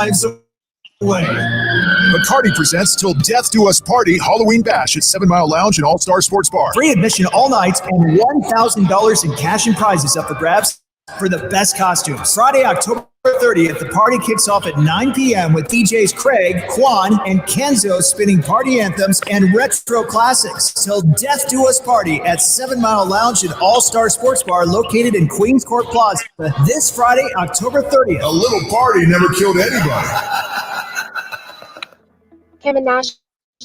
lives away. McCarty presents Till Death Do Us Party Halloween Bash at 7 Mile Lounge and All-Star Sports Bar. Free admission all night and $1,000 in cash and prizes up for grabs for the best costumes. Friday, October 30th, the party kicks off at 9 p.m. with DJs Craig, Quan, and Kenzo spinning party anthems and retro classics. Till Death Do Us Party at 7 Mile Lounge and All-Star Sports Bar located in Queens Court Plaza this Friday, October 30th. A little party never killed anybody. Cayman National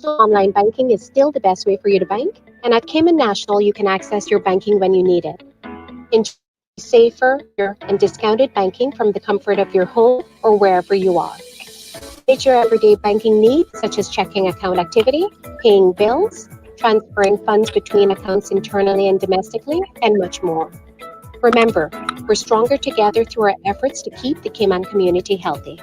Online Banking is still the best way for you to bank, and at Cayman National, you can access your banking when you need it. Enjoy safer and discounted banking from the comfort of your home or wherever you are. Meet your everyday banking needs, such as checking account activity, paying bills, transferring funds between accounts internally and domestically, and much more. Remember, we're stronger together through our efforts to keep the Cayman community healthy.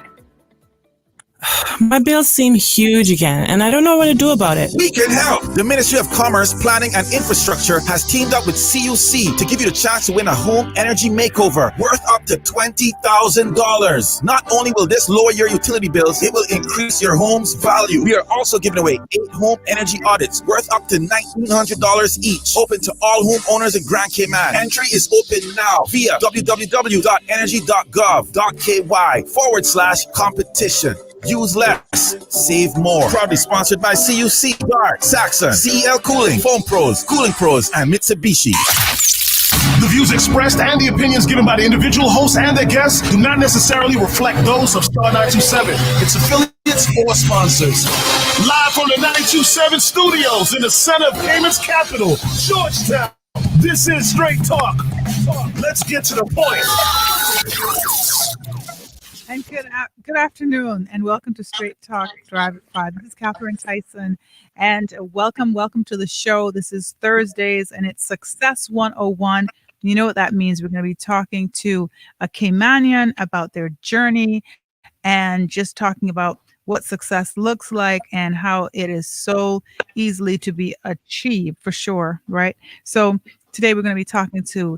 My bills seem huge again, and I don't know what to do about it. We can help! The Ministry of Commerce, Planning and Infrastructure has teamed up with CUC to give you the chance to win a home energy makeover worth up to $20,000. Not only will this lower your utility bills, it will increase your home's value. We are also giving away 8 home energy audits worth up to $1,900 each, open to all homeowners in Grand Cayman. Entry is open now via www.energy.gov.ky/competition. Use less, save more. Proudly sponsored by CUC, Dart, Saxon, CEL Cooling, Foam Pros, Cooling Pros, and Mitsubishi. The views expressed and the opinions given by the individual hosts and their guests do not necessarily reflect those of Star 927, its affiliates, or sponsors. Live from the 927 studios in the center of Cayman's capital, Georgetown. This is Straight Talk. Let's get to the point. And good afternoon, and welcome to Straight Talk Drive at 5. This is Catherine Tyson, and welcome to the show. This is Thursdays, and it's Success 101. You know what that means. We're going to be talking to a Caymanian about their journey and just talking about what success looks like and how it is so easily to be achieved, for sure, right? So today we're going to be talking to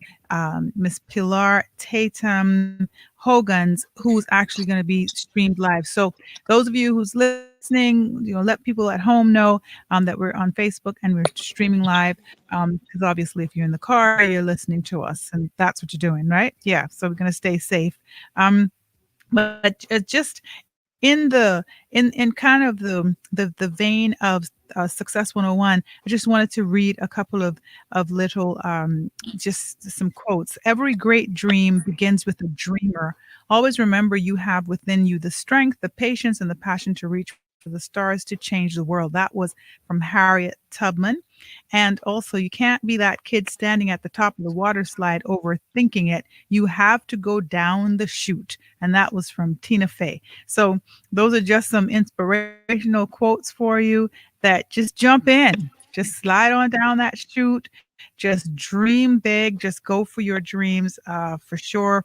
Miss Pilar Tatum-Hogan, who's actually going to be streamed live. So those of you who's listening, let people at home know that we're on Facebook and we're streaming live, because obviously if you're in the car, you're listening to us, and that's what you're doing, right? Yeah, so we're going to stay safe. But just in kind of the vein of Success 101, I just wanted to read a couple of little just some quotes. Every great dream begins with a dreamer. Always remember you have within you the strength, the patience, and the passion to reach for the stars to change the world. That was from Harriet Tubman. And also, you can't be that kid standing at the top of the water slide overthinking it. You have to go down the chute. And that was from Tina Fey. So those are just some inspirational quotes for you that just jump in, just slide on down that chute, just dream big, just go for your dreams, for sure.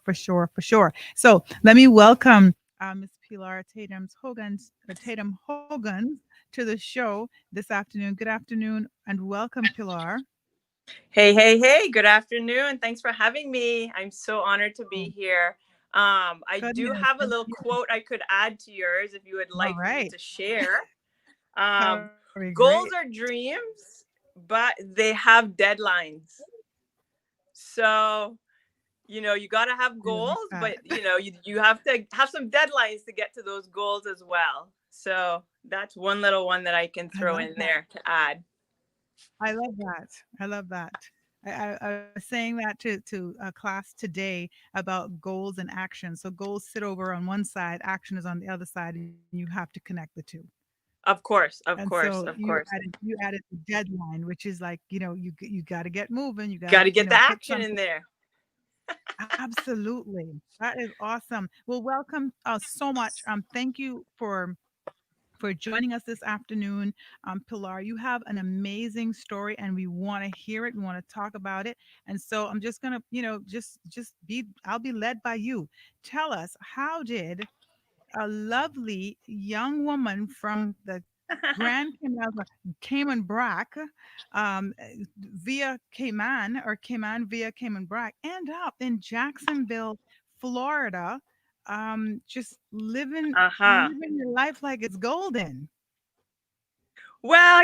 So let me welcome Ms. Pilar Tatum-Hogan to the show this afternoon. Good afternoon and welcome, Pilar. Hey, good afternoon. Thanks for having me. I'm so honored to be here. I do have a little quote I could add to yours if you would like me to share. Goals are dreams, but they have deadlines. So, you got to have goals, but you have to have some deadlines to get to those goals as well. So that's one little one that I can throw in there to add. I love that. I was saying that to a class today about goals and action. So goals sit over on one side, action is on the other side, and you have to connect the two. Of course. You added the deadline, which is like, you got to get moving. You got to get the action in there. Absolutely. That is awesome. Well, welcome so much. Thank you for joining us this afternoon. Pilar, you have an amazing story and we want to hear it. We want to talk about it. And so I'm just going to, I'll be led by you. Tell us, how did a lovely young woman from the Grand Cayman Brac, via Cayman via Cayman Brac, end up in Jacksonville, Florida, just living Uh-huh. your life like it's golden. Well,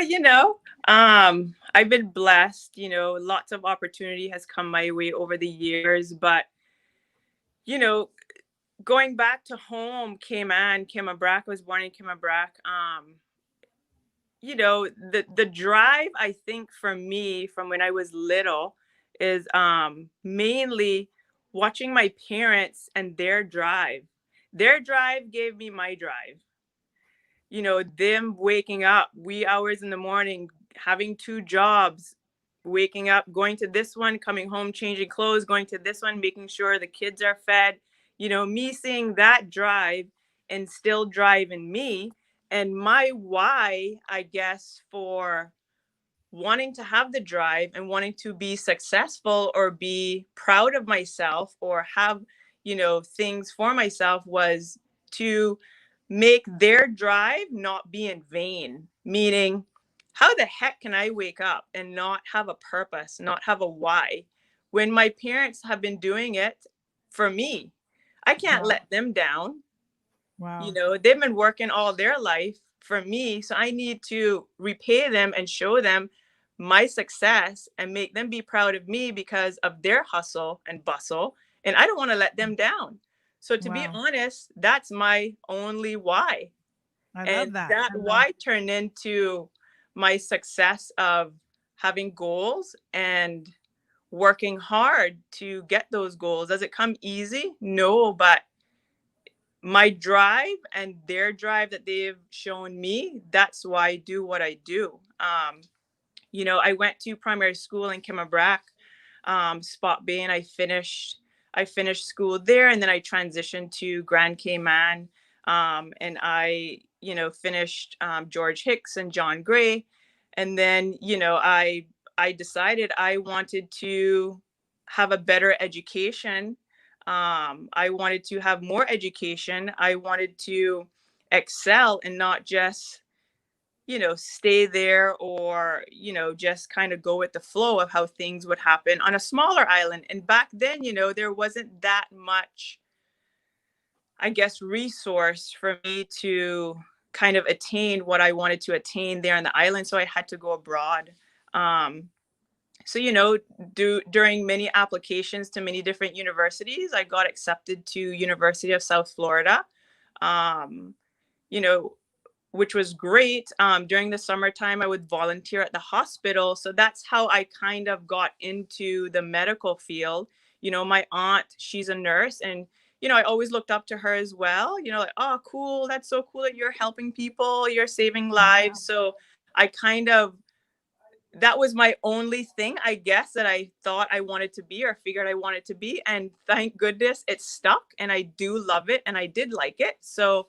I've been blessed, lots of opportunity has come my way over the years, but, you know, going back to home, Caymabrak, was born in Caymabrak. The drive, I think, for me from when I was little is mainly watching my parents and their drive. Their drive gave me my drive. Them waking up wee hours in the morning, having 2 jobs, waking up, going to this one, coming home, changing clothes, going to this one, making sure the kids are fed. Me seeing that drive and still drive in me, and my why, I guess, for wanting to have the drive and wanting to be successful or be proud of myself or have, things for myself was to make their drive not be in vain. Meaning, how the heck can I wake up and not have a purpose, not have a why, when my parents have been doing it for me? I can't let them down. Wow. They've been working all their life for me. So I need to repay them and show them my success and make them be proud of me because of their hustle and bustle. And I don't want to let them down. So to be honest, that's my only why. I And love that. that why turned into my success of having goals and working hard to get those goals. Does it come easy? No, but my drive and their drive that they've shown me, that's why I do what I do. I went to primary school in Caymabrak, Spot Bay, and I finished school there, and then I transitioned to Grand Cayman, and I finished George Hicks and John Gray, and then I decided I wanted to have a better education. I wanted to have more education. I wanted to excel and not just stay there or just kind of go with the flow of how things would happen on a smaller island. And back then there wasn't that much, I guess, resource for me to kind of attain what I wanted to attain there on the island. So I had to go abroad. So during many applications to many different universities, I got accepted to University of South Florida. you know which was great. During the summertime, I would volunteer at the hospital. So that's how I kind of got into the medical field. My aunt, she's a nurse, and, I always looked up to her as well, like, oh, cool. That's so cool that you're helping people, you're saving lives. So I kind of, that was my only thing, I guess, that I thought I wanted to be or figured I wanted to be. And thank goodness it stuck, and I do love it, and I did like it. So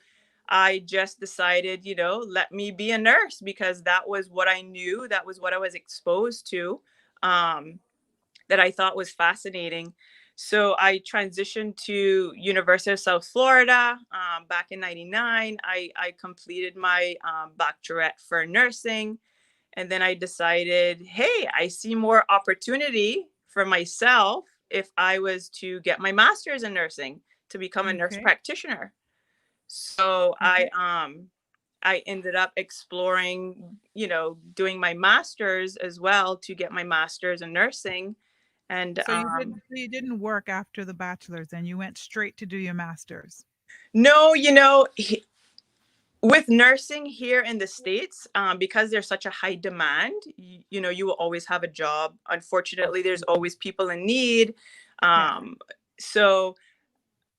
I just decided, let me be a nurse, because that was what I knew. That was what I was exposed to, that I thought was fascinating. So I transitioned to University of South Florida back in '99. I completed my baccalaureate for nursing. And then I decided, hey, I see more opportunity for myself if I was to get my master's in nursing to become a nurse practitioner. So I ended up exploring, doing my master's as well to get my master's in nursing. And so you didn't work after the bachelor's, and you went straight to do your master's? No, with nursing here in the States, because there's such a high demand, you will always have a job. Unfortunately, there's always people in need. So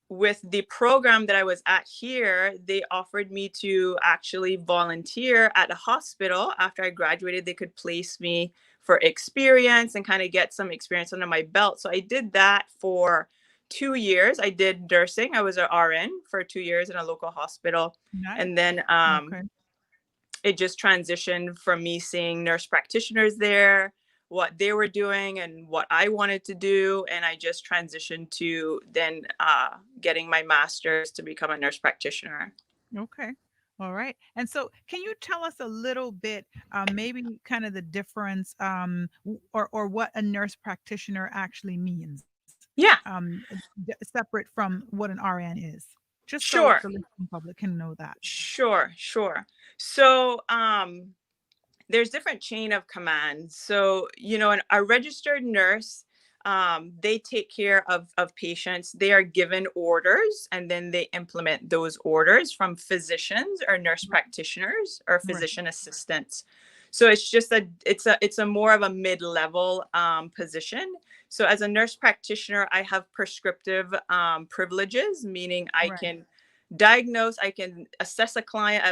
with the program that I was at here, they offered me to actually volunteer at a hospital. After I graduated, they could place me for experience and kind of get some experience under my belt. So I did that for 2 years. I did nursing. I was an RN for 2 years in a local hospital. Nice. And then it just transitioned from me seeing nurse practitioners there, what they were doing and what I wanted to do. And I just transitioned to then getting my master's to become a nurse practitioner. Okay. All right. And so can you tell us a little bit, maybe kind of the difference or what a nurse practitioner actually means? Yeah. Separate from what an RN is. Just so Sure. the listening public can know that. Sure. So, there's different chain of command. So, a registered nurse, they take care of patients. They are given orders and then they implement those orders from physicians or nurse practitioners or physician assistants. So it's a more of a mid-level position. So as a nurse practitioner, I have prescriptive privileges, meaning I can diagnose, I can assess a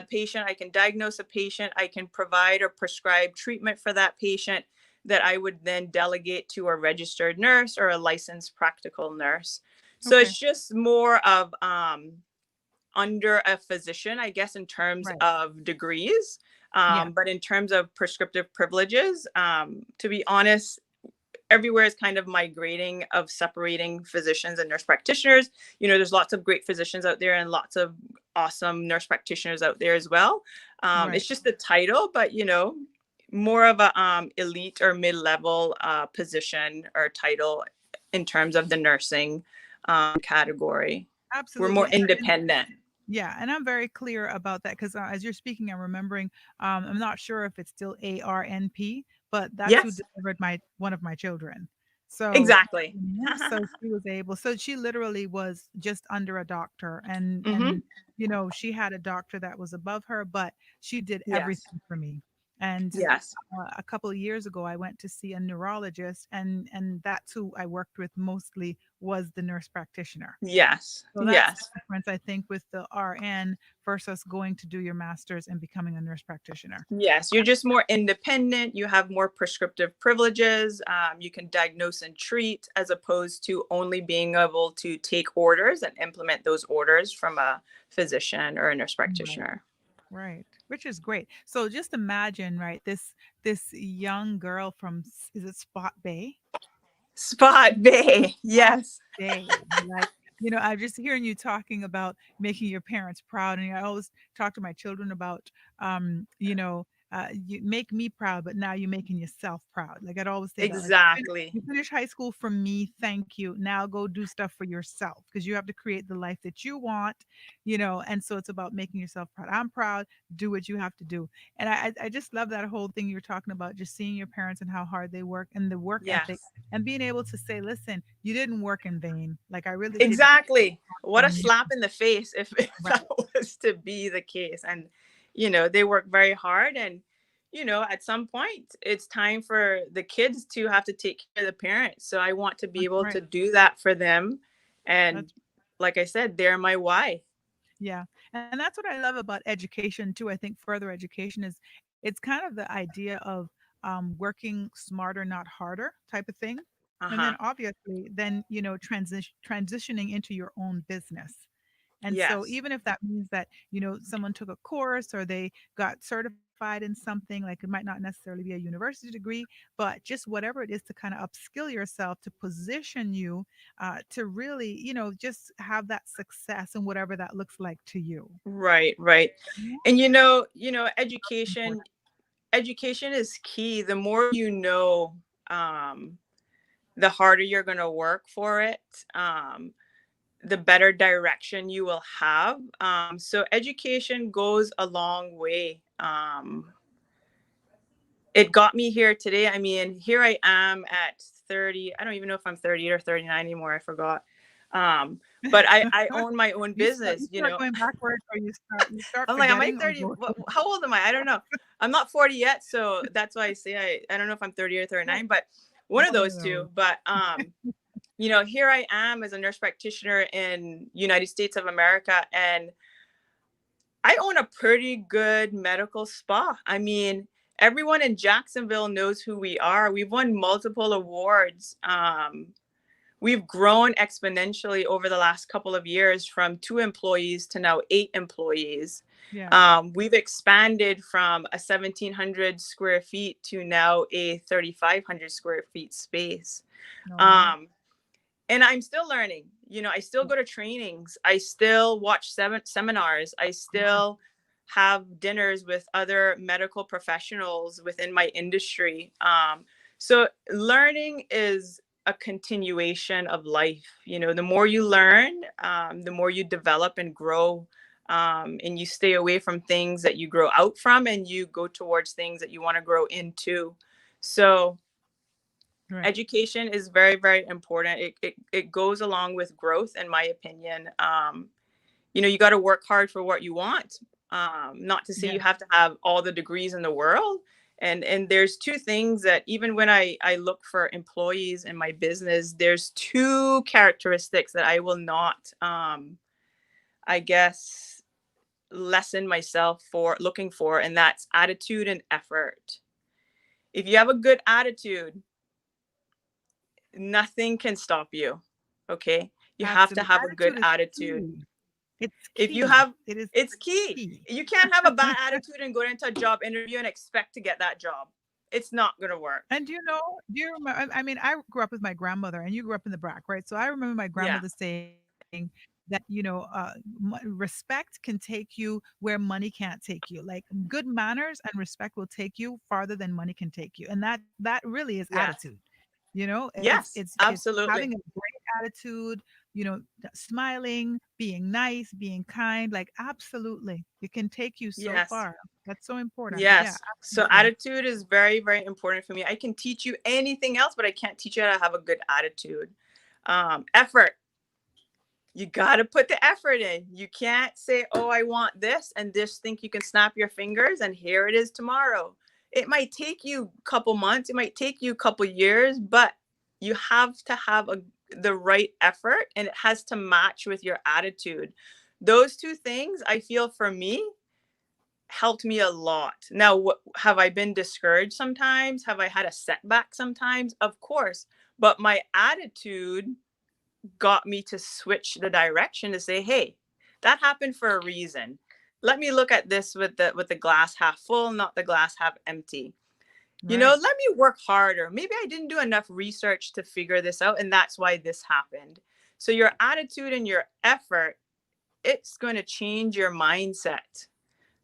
patient, I can diagnose a patient, I can provide or prescribe treatment for that patient that I would then delegate to a registered nurse or a licensed practical nurse. So it's just more of under a physician, I guess, in terms of degrees. But in terms of prescriptive privileges, to be honest, everywhere is kind of migrating of separating physicians and nurse practitioners. There's lots of great physicians out there and lots of awesome nurse practitioners out there as well. It's just the title, but more of a elite or mid-level position or title in terms of the nursing category. Absolutely. We're more independent. Yeah, and I'm very clear about that because as you're speaking, I'm remembering. I'm not sure if it's still ARNP, but that's who delivered one of my children. So exactly. So she was able. So she literally was just under a doctor, and she had a doctor that was above her, but she did everything for me. And a couple of years ago, I went to see a neurologist, and that's who I worked with mostly was the nurse practitioner. So that's the difference, I think, with the RN versus going to do your master's and becoming a nurse practitioner. Yes, you're just more independent. You have more prescriptive privileges. You can diagnose and treat as opposed to only being able to take orders and implement those orders from a physician or a nurse practitioner. Right. Which is great. So just imagine, right, this young girl from, is it Spot Bay? Spot Bay. Yes. Bay. Like, I'm just hearing you talking about making your parents proud. And I always talk to my children about, you make me proud, but now you're making yourself proud. Like I'd always say exactly. That, like, you finish high school for me, thank you. Now go do stuff for yourself because you have to create the life that you want, and so it's about making yourself proud. I'm proud, do what you have to do. And I just love that whole thing you're talking about, just seeing your parents and how hard they work and the work ethic and being able to say, listen, you didn't work in vain. Like I really exactly. What a slap in the face if that was to be the case. And they work very hard and at some point it's time for the kids to have to take care of the parents. So I want to be able to do that for them. And like I said, they're my why. Yeah. And that's what I love about education too. I think further education is it's kind of the idea of working smarter, not harder type of thing. And then obviously then, transitioning into your own business. And so even if that means that, someone took a course or they got certified in something, like it might not necessarily be a university degree, but just whatever it is to kind of upskill yourself to position you to really, just have that success and whatever that looks like to you. Right. And education is key. The more the harder you're going to work for it. The better direction you will have. So education goes a long way. It got me here today. I mean, here I am at 30. I don't even know if I'm 30 or 39 anymore. I forgot. But I own my own business, you start going backwards or you start I'm like, am I 30? How old am I? I don't know. I'm not 40 yet. So that's why I say I don't know if I'm 30 or 39, but one of those two. But here I am as a nurse practitioner in United States of America, and I own a pretty good medical spa. I mean, everyone in Jacksonville knows who we are. We've won multiple awards. We've grown exponentially over the last couple of years from 2 employees to now 8 employees. Yeah. We've expanded from a 1,700 square feet to now a 3,500 square feet space. And I'm still learning. I still go to trainings. I still watch seminars. I still have dinners with other medical professionals within my industry. So learning is a continuation of life. You know, the more you learn, the more you develop and grow, and you stay away from things that you grow out from, and you go towards things that you want to grow into. So education is very, very important. It goes along with growth, in my opinion. You know, you got to work hard for what you want. Not to say you have to have all the degrees in the world. And there's two things that even when I look for employees in my business, there's two characteristics that I will not, I guess, lessen myself for looking for, and that's attitude and effort. If you have a good attitude, nothing can stop you. Okay. You have to have a good attitude. It's key. If you have, it's key. You can't have a bad attitude and go into a job interview and expect to get that job. It's not going to work. And do you remember, I mean, I grew up with my grandmother, and you grew up in the BRAC, right? So I remember my grandmother saying that, you know, respect can take you where money can't take you. Like, good manners and respect will take you farther than money can take you. And that really is attitude. You know, it's absolutely. It's having a great attitude, you know, smiling, being nice, being kind, like, absolutely. It can take you so far. That's so important. Yes. Yeah, so attitude is very, very important for me. I can teach you anything else, but I can't teach you how to have a good attitude. Effort. You got to put the effort in. You can't say, oh, I want this, and just think you can snap your fingers and here it is tomorrow. It might take you a couple months. It might take you a couple years, but you have to have the right effort, and it has to match with your attitude. Those two things, I feel, for me, helped me a lot. Now, have I been discouraged sometimes? Have I had a setback sometimes? Of course. But my attitude got me to switch the direction to say, hey, that happened for a reason. Let me look at this with the glass half full, not the glass half empty. You know, let me work harder. Maybe I didn't do enough research to figure this out, and that's why this happened. So your attitude and your effort, it's going to change your mindset.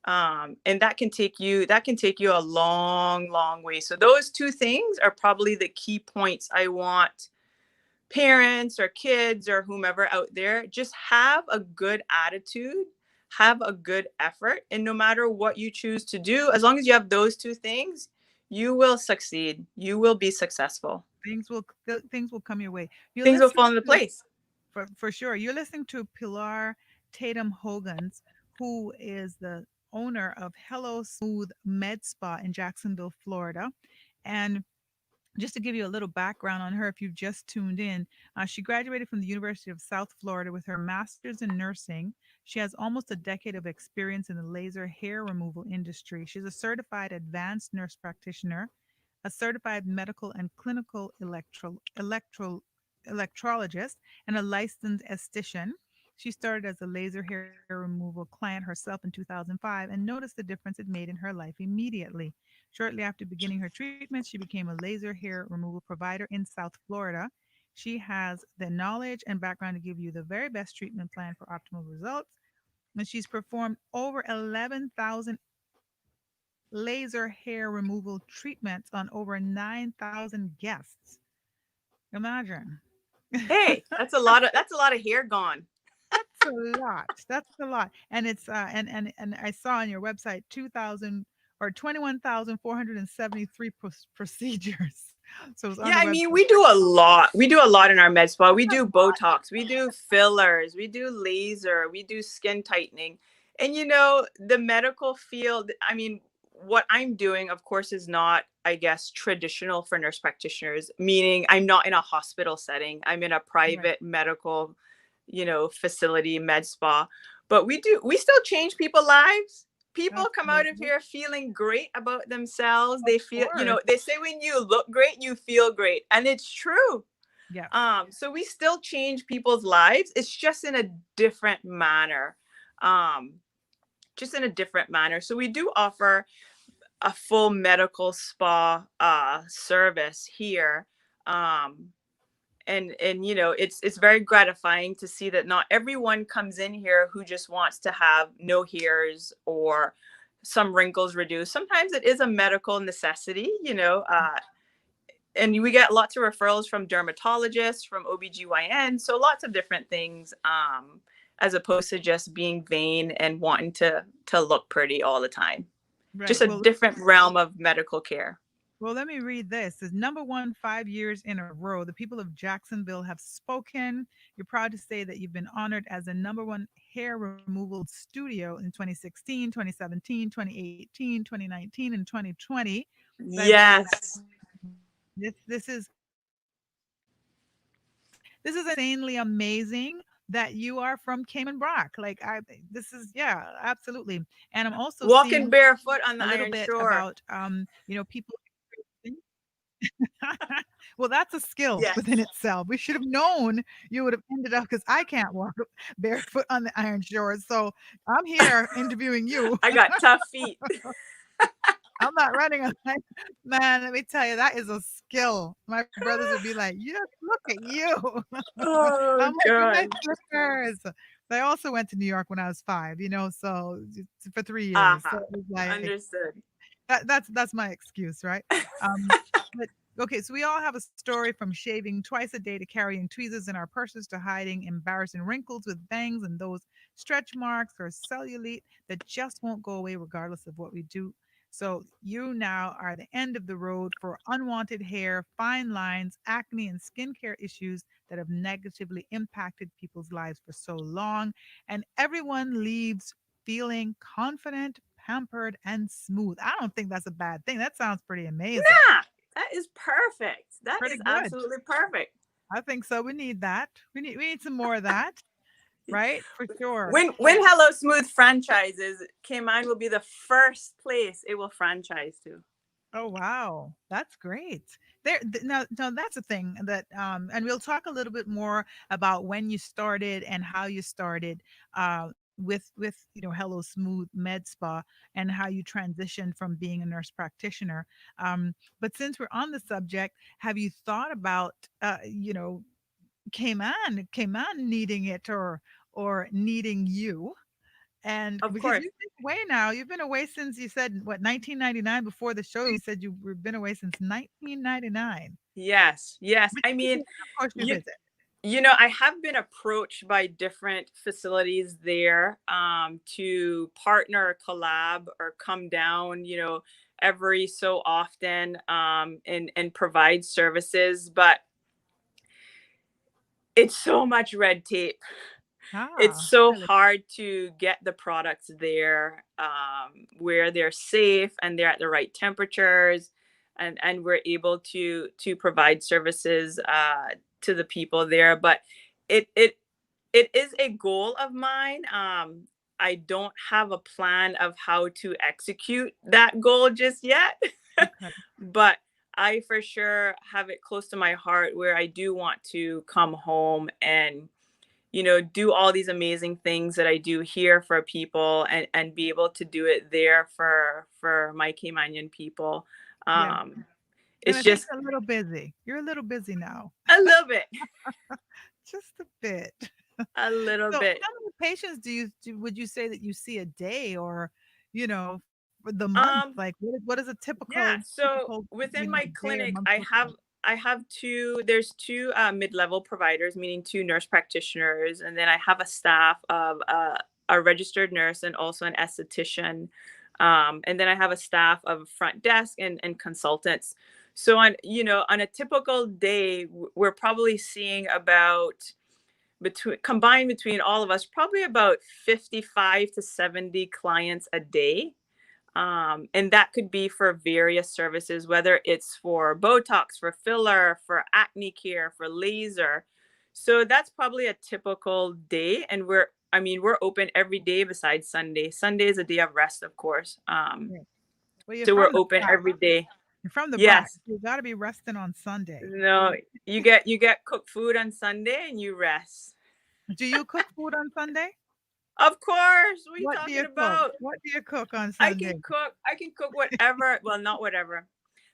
And that can take you a long, long way. So those two things are probably the key points I want parents or kids or whomever out there. Just have a good attitude, have a good effort, and no matter what you choose to do, as long as you have those two things, you will succeed. You will be successful. Things will come your way. Things will fall into place. For sure. You're listening to Pilar Tatum-Hogan, who is the owner of Hello Smooth Med Spa in Jacksonville, Florida. And just to give you a little background on her, if you've just tuned in, she graduated from the University of South Florida with her master's in nursing. She has almost a decade of experience in the laser hair removal industry. She's a certified advanced nurse practitioner, a certified medical and clinical electrologist, and a licensed esthetician. She started as a laser hair removal client herself in 2005 and noticed the difference it made in her life immediately. Shortly after beginning her treatment, she became a laser hair removal provider in South Florida. She has the knowledge and background to give you the very best treatment plan for optimal results. And she's performed over 11,000 laser hair removal treatments on over 9,000 guests. Imagine. Hey, that's a lot of hair gone. That's a lot. And it's and I saw on your website 21,473 procedures. So yeah, I mean, we do a lot. We do a lot in our med spa. We do Botox, we do fillers, we do laser, we do skin tightening. And you know, the medical field, I mean, what I'm doing, of course, is not, I guess, traditional for nurse practitioners, meaning I'm not in a hospital setting. I'm in a private medical, you know, facility, med spa. But we still change people's lives. People come out of here feeling great about themselves. They feel, you know, they say when you look great, you feel great. And it's true. Yeah. So we still change people's lives. It's just in a different manner. So we do offer a full medical spa service here. And you know, it's very gratifying to see that not everyone comes in here who just wants to have no hairs or some wrinkles reduced. Sometimes it is a medical necessity, you know. and we get lots of referrals from dermatologists, from OBGYN, so lots of different things, as opposed to just being vain and wanting to look pretty all the time. Right. Just a different realm of medical care. Well, let me read this. It's number 1, 5 years in a row. The people of Jacksonville have spoken. You're proud to say that you've been honored as the number 1 hair removal studio in 2016, 2017, 2018, 2019, and 2020. Yes. This is insanely amazing that you are from Cayman Brock. Like this is, yeah, absolutely. And I'm also walking barefoot on the a little Iron bit Shore about people. Well, that's a skill within itself. We should have known you would have ended up, because I can't walk barefoot on the Iron Shore. So I'm here interviewing you. I got tough feet. I'm not running a man. Let me tell you, that is a skill. My brothers would be like, "Yes, look at you." Oh, I'm like, God. my slippers. I also went to New York when I was 5. So for 3 years. So it was like, understood. That's my excuse, right? But okay, so we all have a story, from shaving twice a day to carrying tweezers in our purses to hiding embarrassing wrinkles with bangs and those stretch marks or cellulite that just won't go away regardless of what we do. So you now are the end of the road for unwanted hair, fine lines, acne, and skincare issues that have negatively impacted people's lives for so long. And everyone leaves feeling confident, pampered, and smooth. I don't think that's a bad thing. That sounds pretty amazing. Nah, that is perfect. That is absolutely perfect. I think so. We need that. We need some more of that. Right? For sure. When Hello Smooth franchises, Cayman will be the first place it will franchise to. Oh, wow. That's great. Now that's a thing that and we'll talk a little bit more about when you started and how you started with Hello Smooth Med Spa, and how you transitioned from being a nurse practitioner. But since we're on the subject, have you thought about Cayman needing it or needing you? And of because course, you've been away since, you said, what, 1999? Before the show, you said you've been away since 1999. Yes. I mean, of course you visit. I have been approached by different facilities there to partner, collab, or come down, every so often and provide services. But it's so much red tape. It's so hard to get the products there where they're safe and they're at the right temperatures, and we're able to provide services to the people there. But it is a goal of mine. I don't have a plan of how to execute that goal just yet, but I for sure have it close to my heart, where I do want to come home and do all these amazing things that I do here for people, and be able to do it there for my Caymanian people. It's just a little busy. You're a little busy now. A little bit. Just a bit. A little bit. How many patients would you say that you see a day, or, for the month? Like what is a typical? Yeah. So within my clinic, I have there's 2 mid-level providers, meaning 2 nurse practitioners. And then I have a staff of a registered nurse and also an esthetician. And then I have a staff of front desk and consultants. So on a typical day, we're probably seeing about combined between all of us, probably about 55 to 70 clients a day. And that could be for various services, whether it's for Botox, for filler, for acne care, for laser. So that's probably a typical day. And we're open every day besides Sunday. Sunday is a day of rest, of course. So we're open every day. You're from the Bronx. You got to be resting on Sunday. No, you get cooked food on Sunday and you rest. Do you cook food on Sunday? Of course. What are you talking about? What do you cook on Sunday? I can cook whatever. Well, not whatever.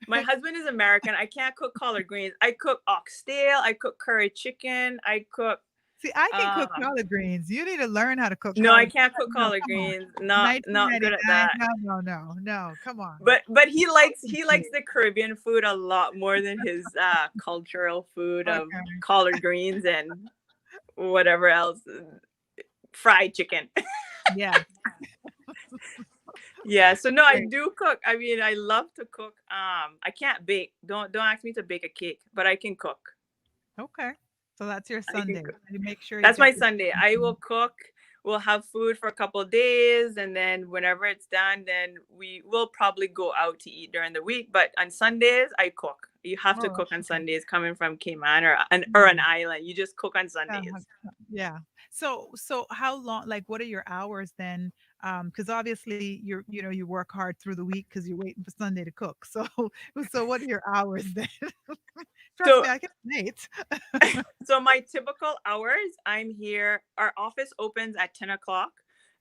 My husband is American. I can't cook collard greens. I cook oxtail. I cook curry chicken. I cook See, I can cook collard greens. You need to learn how to cook. No, I collard can't cook greens. collard greens. Not good at that. No. Come on. But he likes the Caribbean food a lot more than his cultural food of collard greens and whatever else, fried chicken. Yeah. Yeah. So no, I do cook. I mean, I love to cook. I can't bake. Don't ask me to bake a cake, but I can cook. Okay. So that's your Sunday. You make sure that's my Sunday. I will cook. We'll have food for a couple of days, and then whenever it's done, then we will probably go out to eat during the week. But on Sundays, I cook. You have to cook on Sundays. Coming from Cayman or an island, you just cook on Sundays. Yeah. So how long? Like, what are your hours then? Because obviously you work hard through the week because you're waiting for Sunday to cook. So what are your hours then? Trust me, I can relate. So my typical hours, I'm here. Our office opens at 10 o'clock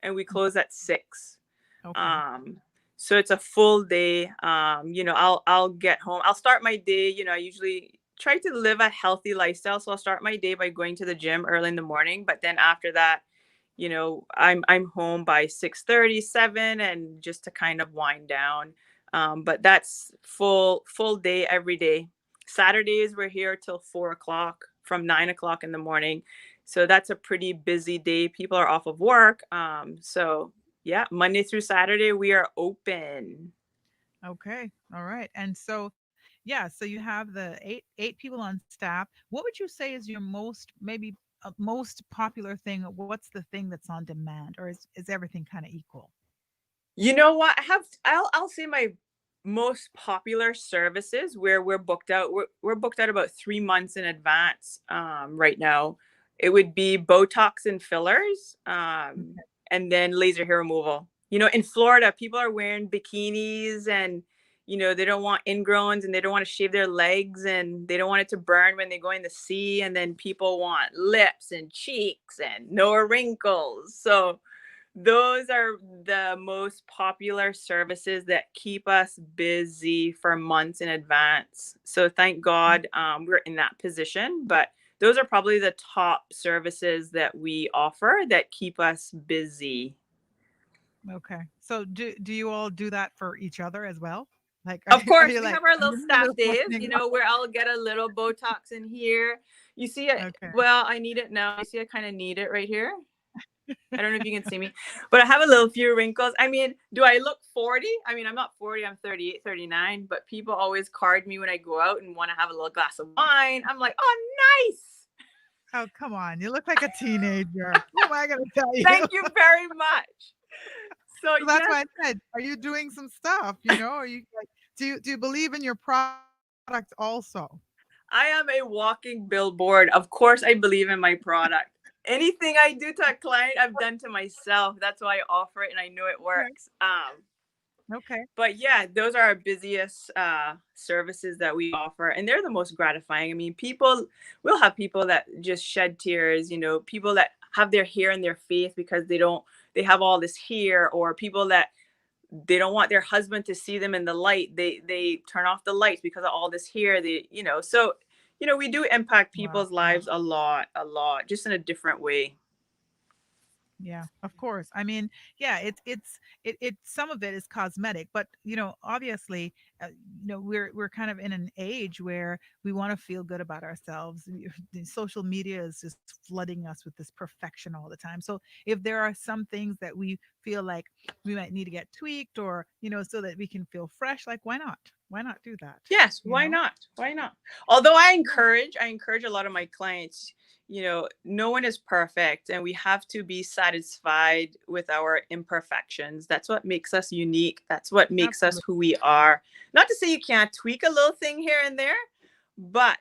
and we close at 6. Okay. So it's a full day. I'll get home. I'll start my day. I usually try to live a healthy lifestyle. So I'll start my day by going to the gym early in the morning. But then after that, I'm home by 6:30, 7, and just to kind of wind down. But that's full day every day. Saturdays, we're here till 4 o'clock from 9 o'clock in the morning. So that's a pretty busy day. People are off of work. So yeah, Monday through Saturday, we are open. Okay. All right. And so, yeah, so you have the eight people on staff. What would you say is your most popular thing? What's the thing that's on demand, or is everything kind of equal? You know what? I'll say my most popular services where we're booked out. We're booked out about 3 months in advance. Right now, it would be Botox and fillers, and then laser hair removal. In Florida, people are wearing bikinis and they don't want ingrowns and they don't want to shave their legs and they don't want it to burn when they go in the sea. And then people want lips and cheeks and no wrinkles. So those are the most popular services that keep us busy for months in advance. So thank God we're in that position. But those are probably the top services that we offer that keep us busy. Okay. So do you all do that for each other as well? Like, of course, we have our little staff days, where I'll get a little Botox in here. You see it? Okay. Well, I need it now. You see, I kind of need it right here. I don't know if you can see me, but I have a little few wrinkles. I mean, do I look 40? I mean, I'm not 40, I'm 38, 39, but people always card me when I go out and want to have a little glass of wine. I'm like, oh, nice. Oh, come on. You look like a teenager. What am I going to tell you? Thank you very much. So that's why I said, are you doing some stuff? Are you like, do you believe in your product also? I am a walking billboard. Of course, I believe in my product. Anything I do to a client, I've done to myself. That's why I offer it, and I know it works. Okay. But yeah, those are our busiest services that we offer, and they're the most gratifying. I mean, we'll have people that just shed tears. People that have their hair in their face because they have all this hair, or people that they don't want their husband to see them in the light. They turn off the lights because of all this hair. So we do impact people's lives a lot, just in a different way. Yeah, of course. I mean, yeah, it's some of it is cosmetic, but obviously, we're kind of in an age where we want to feel good about ourselves. The social media is just flooding us with this perfection all the time. So if there are some things that we feel like we might need to get tweaked, or so that we can feel fresh, like why not? Why not do that? Yes, why not? Why not? Although I encourage a lot of my clients. No one is perfect, and we have to be satisfied with our imperfections. That's what makes us unique. That's what makes us who we are. Not to say you can't tweak a little thing here and there, but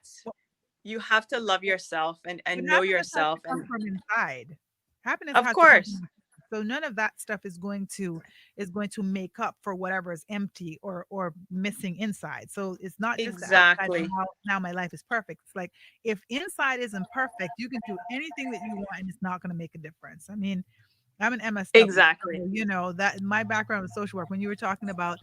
you have to love yourself and know yourself. And from inside. Happiness, of course. So none of that stuff is going to make up for whatever is empty or missing inside. So it's not just exactly now my life is perfect. It's like, if inside isn't perfect, you can do anything that you want and it's not going to make a difference. I mean, I'm an MSW. Exactly. You know, that my background was social work. When you were talking about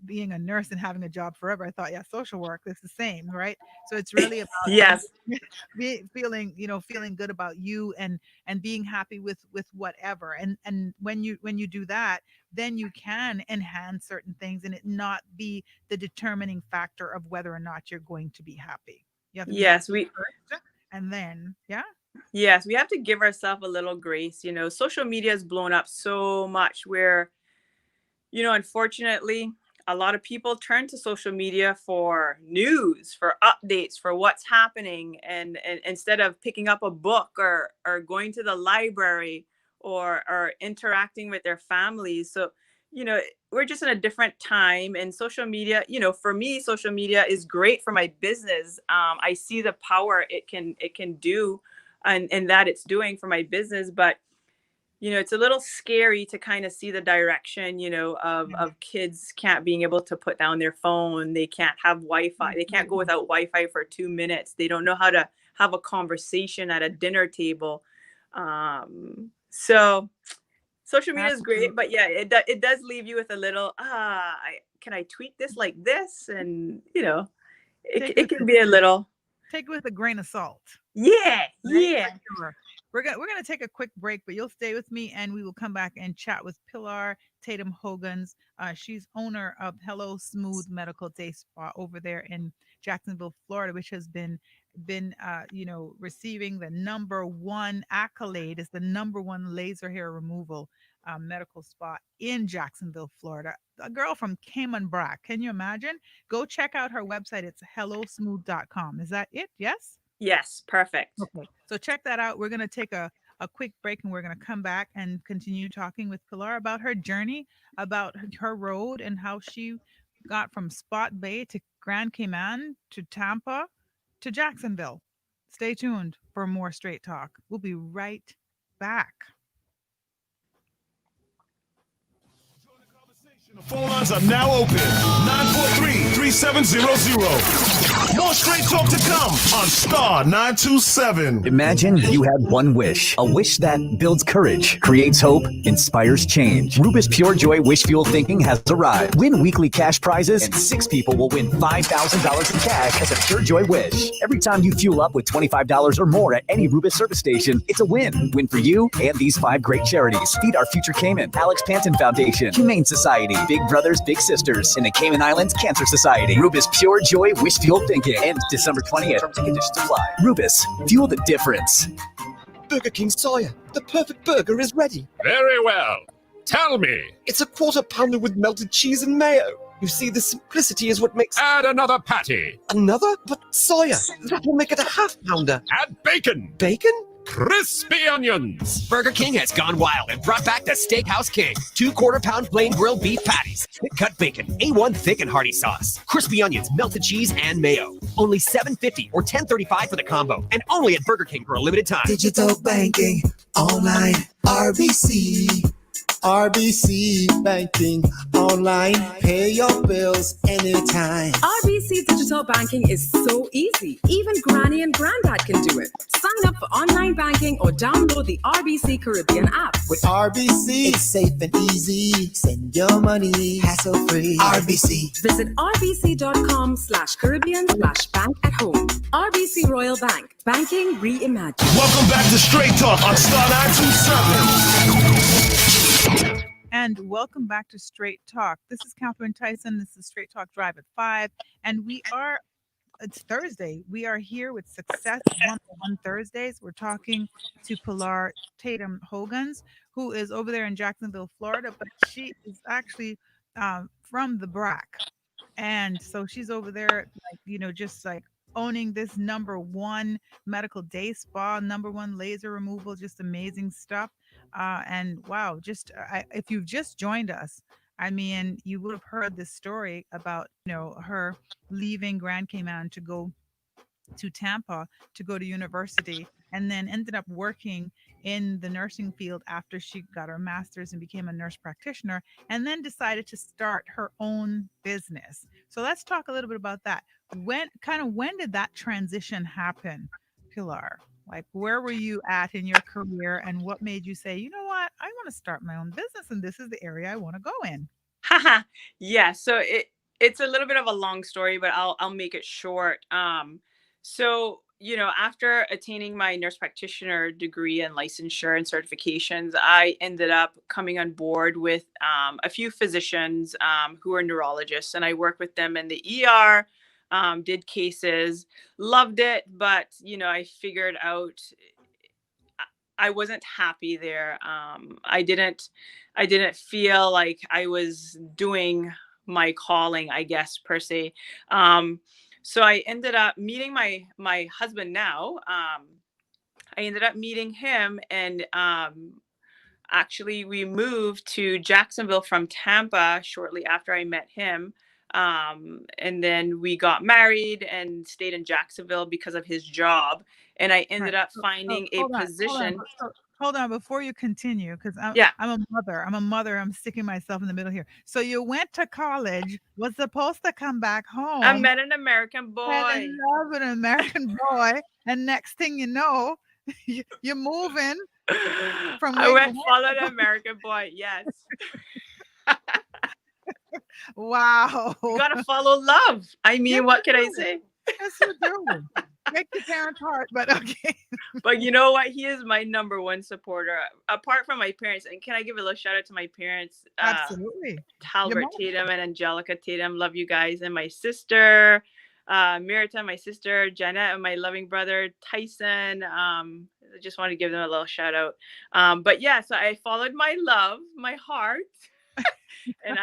being a nurse and having a job forever, I thought, yeah, social work, it's the same, right? So it's really about Yes. feeling, feeling good about you and being happy with whatever. And when you do that, then you can enhance certain things and it not be the determining factor of whether or not you're going to be happy. You have to be Yes, happy first, and then yes, we have to give ourselves a little grace. Social media has blown up so much where, unfortunately, a lot of people turn to social media for news, for updates, for what's happening. And instead of picking up a book or going to the library or interacting with their families. So, we're just in a different time, and social media, for me, social media is great for my business. I see the power it can do and that it's doing for my business. But it's a little scary to kind of see the direction, of kids can't being able to put down their phone. They can't have Wi-Fi. They can't go without Wi-Fi for 2 minutes. They don't know how to have a conversation at a dinner table. So social media is great, but yeah, it does leave you with a little, can I tweak this like this? And, it can be a little. Take it with a grain of salt. Yeah, right? yeah. Sure. We're gonna take a quick break, but you'll stay with me, and we will come back and chat with Pilar Tatum-Hogan's. She's owner of Hello Smooth Medical Day Spa over there in Jacksonville, Florida, which has been receiving the #1 accolade. It's the #1 laser hair removal medical spa in Jacksonville, Florida. A girl from Cayman Brac. Can you imagine? Go check out her website. It's hellosmooth.com. Is that it? Yes? Yes, perfect. Okay. So check that out. We're going to take a quick break and we're going to come back and continue talking with Pilar about her journey, about her road and how she got from Spot Bay to Grand Cayman to Tampa to Jacksonville. Stay tuned for more Straight Talk. We'll be right back. The phone lines are now open. 943-3700. More Straight Talk to come on Star 927. Imagine you had one wish. A wish that builds courage, creates hope, inspires change. Rubus Pure Joy Wish Fuel Thinking has arrived. Win weekly cash prizes, and 6 people will win $5,000 in cash as a Pure Joy Wish. Every time you fuel up with $25 or more at any Rubus service station, it's a win. Win for you and these 5 great charities. Feed Our Future Cayman, Alex Panton Foundation, Humane Society, Big Brothers Big Sisters, and the Cayman Islands Cancer Society. Rubus Pure Joy Wish Fuel Thinking. Ends December 20th. Terms and conditions apply. Rubus, fuel the difference. Burger King Sawyer, the perfect burger is ready. Very well. Tell me. It's a quarter pounder with melted cheese and mayo. You see, the simplicity is what makes... Add another patty. Another? But Sawyer, that will make it a half pounder. Add bacon. Bacon? Crispy onions. Burger King has gone wild and brought back the Steakhouse King. 2 quarter-pound plain grilled beef patties, thick-cut bacon, A1 thick and hearty sauce, crispy onions, melted cheese, and mayo. Only $7.50 or $10.35 for the combo, and only at Burger King for a limited time. Digital banking, online, RBC. RBC Banking Online. Pay your bills anytime. RBC Digital Banking is so easy. Even Granny and Granddad can do it. Sign up for online banking or download the RBC Caribbean app. With RBC, it's safe and easy. Send your money hassle-free. RBC. Visit rbc.com/Caribbean/bank at home. RBC Royal Bank. Banking reimagined. Welcome back to Straight Talk on Star 927. And welcome back to Straight Talk. This is Catherine Tyson. This is Straight Talk Drive at 5. And it's Thursday. We are here with Success 101 Thursdays. We're talking to Pilar Tatum-Hogan, who is over there in Jacksonville, Florida, but she is actually from the BRAC. And so she's over there, just like owning this #1 medical day spa, #1 laser removal, just amazing stuff. And wow, if you've just joined us, I mean, you would have heard this story about, her leaving Grand Cayman to go to Tampa to go to university, and then ended up working in the nursing field after she got her master's and became a nurse practitioner, and then decided to start her own business. So let's talk a little bit about that. When did that transition happen, Pilar? Like, where were you at in your career, and what made you say, you know what, I want to start my own business, and this is the area I want to go in? Yeah, so it's a little bit of a long story, but I'll make it short. So after attaining my nurse practitioner degree and licensure and certifications, I ended up coming on board with a few physicians who are neurologists, and I worked with them in the ER, did cases, loved it, but I figured out I wasn't happy there. I didn't feel like I was doing my calling, I guess, per se. So I ended up meeting my husband now. I ended up meeting him, and actually we moved to Jacksonville from Tampa shortly after I met him. And then we got married and stayed in Jacksonville because of his job. And I ended up finding a position. Hold on, before you continue, because I'm a mother. I'm sticking myself in the middle here. So you went to college, was supposed to come back home. I met an American boy. Fell in love with an American boy, and next thing you know, you're moving from. I went follow the American boy. Yes. Wow. You gotta follow love. I mean, what can I say? Yes, you do. Break the parent's heart, but okay. But you know what? He is my number one supporter, apart from my parents. And can I give a little shout out to my parents? Absolutely. Talbert Tatum and Angelica Tatum. Love you guys. And my sister, Mirita, my sister, Janet, and my loving brother, Tyson. I just want to give them a little shout out. But yeah, so I followed my love, my heart. And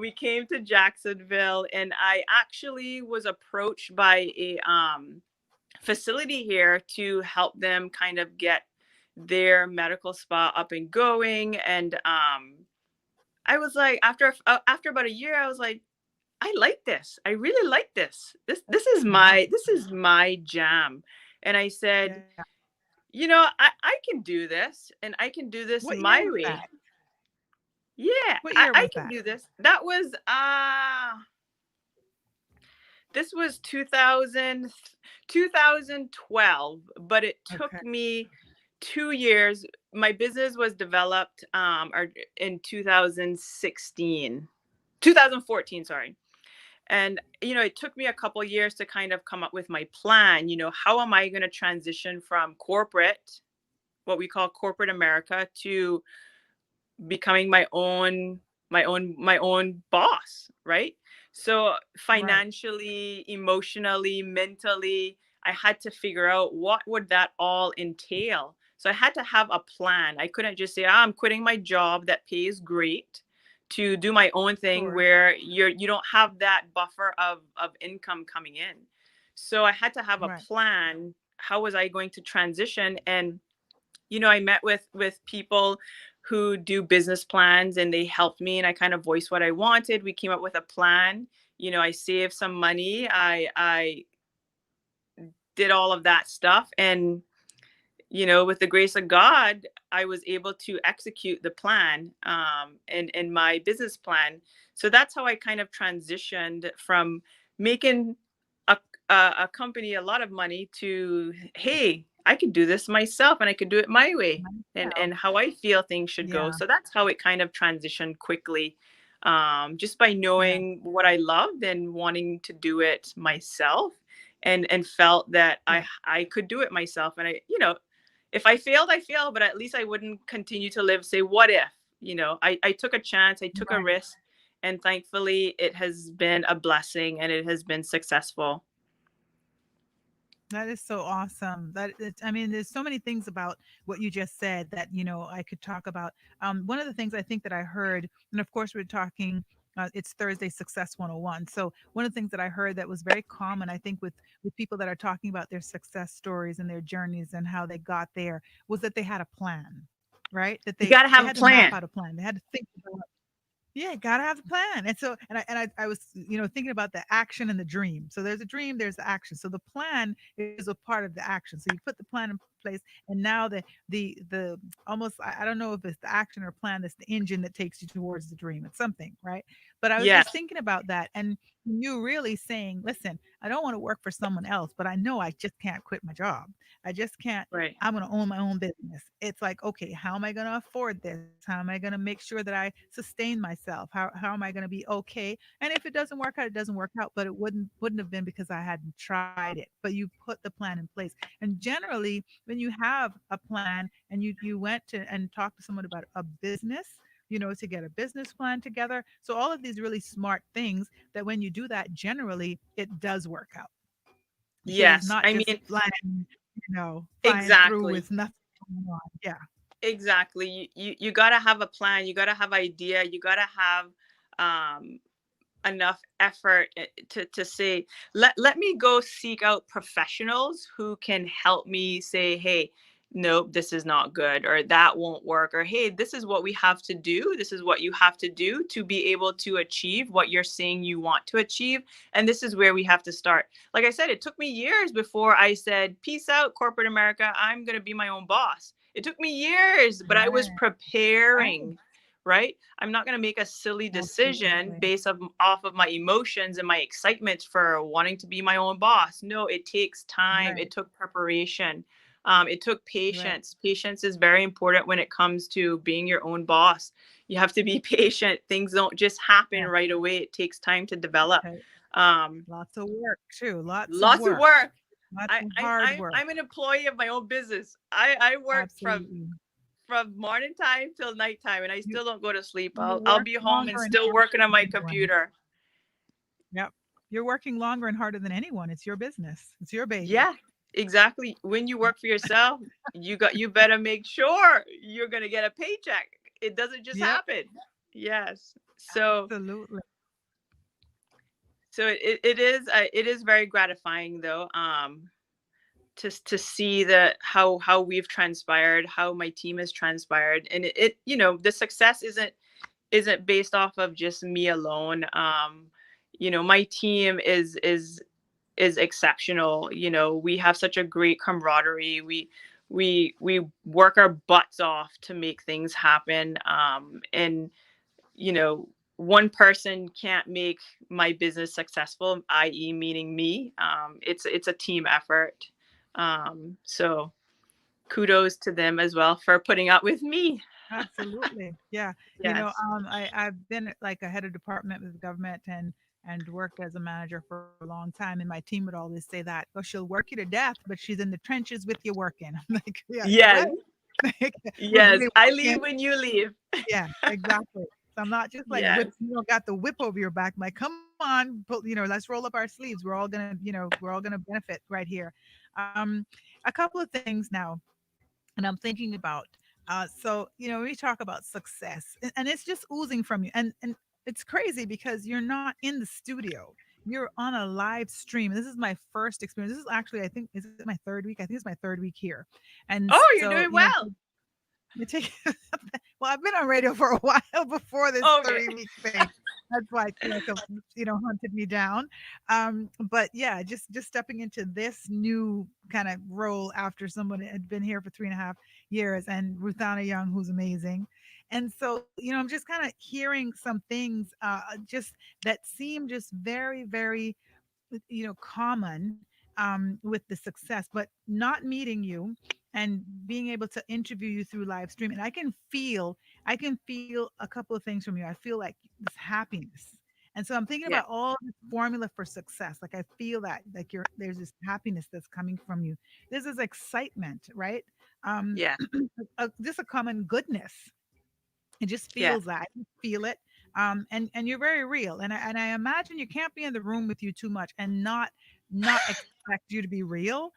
we came to Jacksonville, and I actually was approached by a facility here to help them kind of get their medical spa up and going. And I was like, after about a year, I was like, I like this. I really like this. This is my jam. And I said, I can do this, and I can do this my way. Yeah, I can do this. That was this was 2012, but it took me 2 years. My business was developed in 2014, sorry. And, it took me a couple years to kind of come up with my plan. How am I going to transition from corporate, what we call corporate America, to becoming my own boss, right? So financially, emotionally, mentally, I had to figure out what would that all entail. So I had to have a plan. I couldn't just say, I'm quitting my job that pays great to do my own thing, where you don't have that buffer of income coming in. So I had to have a plan. How was I going to transition? And I met with people who do business plans, and they helped me, and I kind of voiced what I wanted. We came up with a plan. I saved some money. I did all of that stuff. And, with the grace of God, I was able to execute the plan and my business plan. So that's how I kind of transitioned from making a company a lot of money to, hey, I could do this myself, and I could do it my way, and how I feel things should go. So that's how it kind of transitioned quickly, just by knowing what I loved and wanting to do it myself, and felt that I could do it myself. And if I failed, I failed, but at least I wouldn't continue to live, say, what if, I took a chance, I took a risk, and thankfully it has been a blessing, and it has been successful. That is so awesome. There's so many things about what you just said that, I could talk about. One of the things I think that I heard, and of course we're talking, it's Thursday Success 101. So one of the things that I heard that was very common, I think, with people that are talking about their success stories and their journeys and how they got there, was that they had a plan, right? That you got to have a plan. Map out a plan. They had to think about. Yeah, gotta have a plan. And so, I was, thinking about the action and the dream. So there's a dream, there's the action. So the plan is a part of the action. So you put the plan in place. And now the almost, I don't know if it's the action or plan that's the engine that takes you towards the dream. It's something, right? But I was Yes. just thinking about that, and you really saying, listen, I don't want to work for someone else, but I know I just can't quit my job. I just can't. Right. I'm going to own my own business. It's like, okay, how am I going to afford this? How am I going to make sure that I sustain myself? How am I going to be okay? And if it doesn't work out, it doesn't work out. But it wouldn't have been because I hadn't tried it. But you put the plan in place. And generally, when you have a plan and you went to and talked to someone about a business, to get a business plan together. So all of these really smart things that when you do that, generally it does work out. Because it's Yes. not I just mean, flying, flying through exactly. with nothing going on. Yeah. Exactly. You got to have a plan. You got to have idea. You got to have enough effort to say, let me go seek out professionals who can help me say, hey, nope, this is not good, or that won't work, or hey, this is what we have to do. This is what you have to do to be able to achieve what you're saying you want to achieve. And this is where we have to start. Like I said, it took me years before I said, peace out, corporate America. I'm going to be my own boss. It took me years, but I was preparing, right? I'm not going to make a silly decision based off of my emotions and my excitement for wanting to be my own boss. No, it takes time. It took preparation. It took patience. Patience is very important when it comes to being your own boss. You have to be patient. Things don't just happen right away. It takes time to develop. Lots of work too. Lots of work. Lots of hard work. I'm an employee of my own business. I work from morning time till nighttime, and I still don't go to sleep. I'll be home and still working on my computer. Yep. You're working longer and harder than anyone. It's your business. It's your baby. Yeah, exactly. When you work for yourself, you better make sure you're going to get a paycheck. It doesn't just happen. Yes. So absolutely. So it is very gratifying though. To see how we've transpired, how my team has transpired, and it the success isn't based off of just me alone. My team is exceptional. We have such a great camaraderie. We work our butts off to make things happen. And one person can't make my business successful, i.e. meaning me. It's a team effort. So kudos to them as well for putting up with me. Absolutely. Yeah. Yes. I've been like a head of department with the government and worked as a manager for a long time. And my team would always say that, oh, she'll work you to death, but she's in the trenches with you working. I'm like, yeah, yes. Right. Yes. I leave when you leave. Yeah, exactly. So I'm not just like, got the whip over your back. I'm like, come on, let's roll up our sleeves. We're all gonna benefit right here. A couple of things now, and I'm thinking about. So we talk about success, and it's just oozing from you, and it's crazy because you're not in the studio. You're on a live stream. This is my first experience. This is actually, I think, is it my third week? I think it's my third week here. And you're doing well. Well, I've been on radio for a while before this 3-week thing. That's why it hunted me down. But yeah, just stepping into this new kind of role after someone had been here for 3.5 years, and Ruthana Young, who's amazing. And so, I'm just kind of hearing some things just that seem just very, very, common with the success, but not meeting you and being able to interview you through live stream. And I can feel a couple of things from you. I feel like this happiness. And so I'm thinking about all this formula for success. Like I feel that like there's this happiness that's coming from you. There's this excitement, right? Just a common goodness. It just feels that. I can feel it. And you're very real. And I imagine you can't be in the room with you too much and not expect you to be real,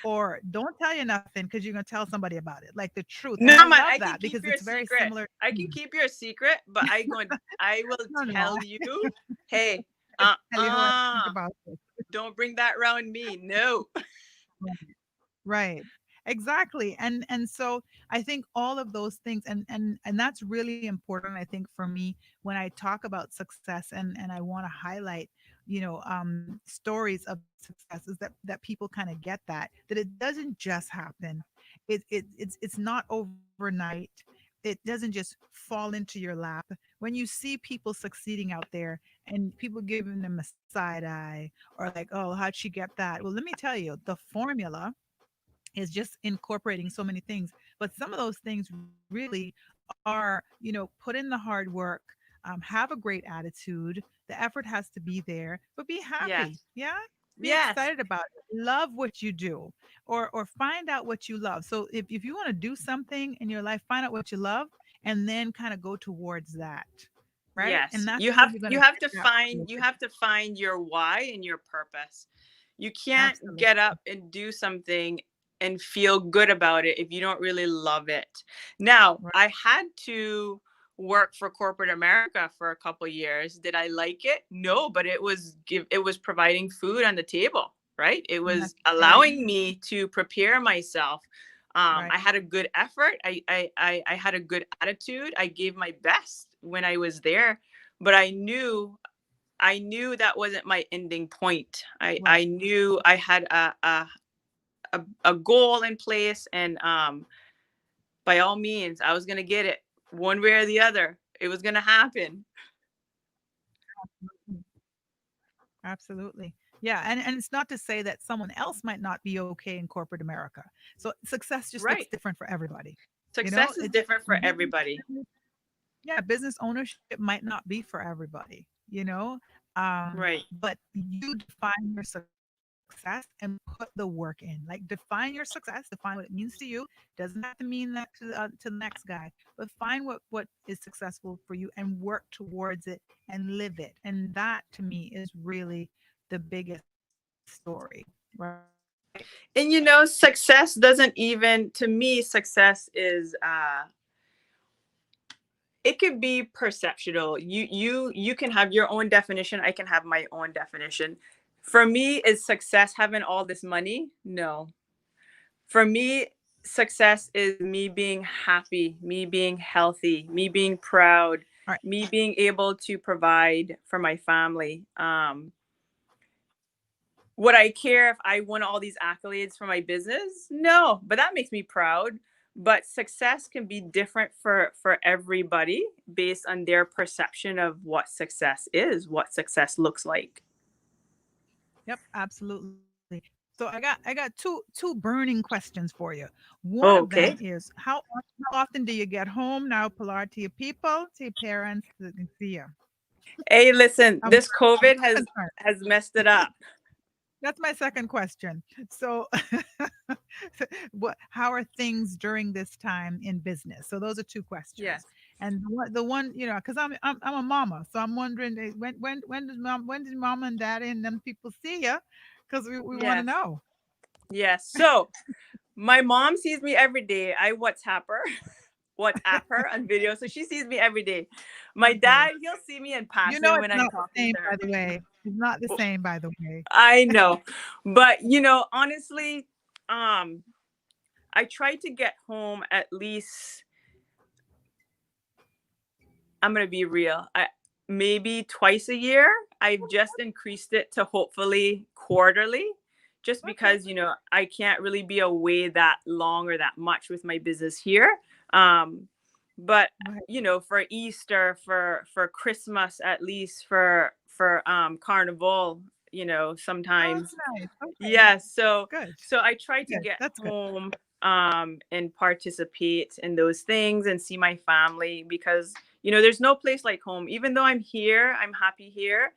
or don't tell you nothing because you're gonna tell somebody about it, like the truth. No, I man, love I that can because keep your it's very secret. similar. I can keep your secret, but I will tell you, hey, tell you how I think about this. Don't bring that around me. No. Right. Exactly. And so I think all of those things, and that's really important, I think, for me when I talk about success, and I want to highlight stories of success, is that people kind of get that it doesn't just happen. it's not overnight. It doesn't just fall into your lap. When you see people succeeding out there and people giving them a side eye or like, oh, how'd she get that? Well, let me tell you, the formula is just incorporating so many things. But some of those things really are, put in the hard work, have a great attitude. The effort has to be there, but be Yes. happy. Yeah. Be Yes. excited about it. Love what you do, or find out what you love. So if you want to do something in your life, find out what you love and then kind of go towards that. Right. Yes. And that's You how have you're going you to have get to that. find you have to find your why and your purpose. You can't Absolutely. get up and do something and feel good about it if you don't really love it. Now, Right. I had to work for corporate America for a couple years. Did I like it? No, but it was providing food on the table, right? It And was that's allowing me to prepare myself. right. I had a good effort. I had a good attitude. I gave my best when I was there, but I knew that wasn't my ending point. I Right. knew I had a goal in place, and by all means, I was gonna get it one way or the other. It was gonna happen. Absolutely. Absolutely. Yeah. And it's not to say that someone else might not be okay in corporate America. So success just looks Right. different for everybody. Success is It different for business, everybody. yeah, business ownership might not be for everybody, Right. but you define your success and put the work in. Like define your success, define what it means to you. Doesn't have to mean that to the next guy, but find what is successful for you and work towards it and live it. And that to me is really the biggest story, right? And success doesn't even, to me, success is it could be perceptual. You can have your own definition. I can have my own definition. For me, is success having all this money? No. For me, success is me being happy, me being healthy, me being proud, All right. me being able to provide for my family. Would I care if I won all these accolades for my business? No, but that makes me proud. But success can be different for everybody based on their perception of what success is, what success looks like. Yep, absolutely. So I got two burning questions for you. One of them Okay. is how often do you get home now, Pilar, to your people, to your parents, to see you? Hey, listen, I'm, this I'm COVID concerned. has messed it up. That's my second question. So, how are things during this time in business? So those are two questions. Yes. And the one, because I'm a mama, so I'm wondering when did mom and dad and them people see you? Because we want to Yes. know. Yes. So my mom sees me every day. I WhatsApp her on video. So she sees me every day. My Okay. dad, he'll see me in passing when It's I'm not the talking same, to her. by the way. It's not the same, by the way. I know. But honestly, I try to get home at least, I'm gonna be real, maybe twice a year. I've just increased it to hopefully quarterly, just because I can't really be away that long or that much with my business here. But Right. for Easter, for Christmas, at least for Carnival, Oh, sometimes. nice. Okay. Yeah, so Good. I try to Good. get That's good. home and participate in those things and see my family, because there's no place like home. Even though I'm here, I'm happy here.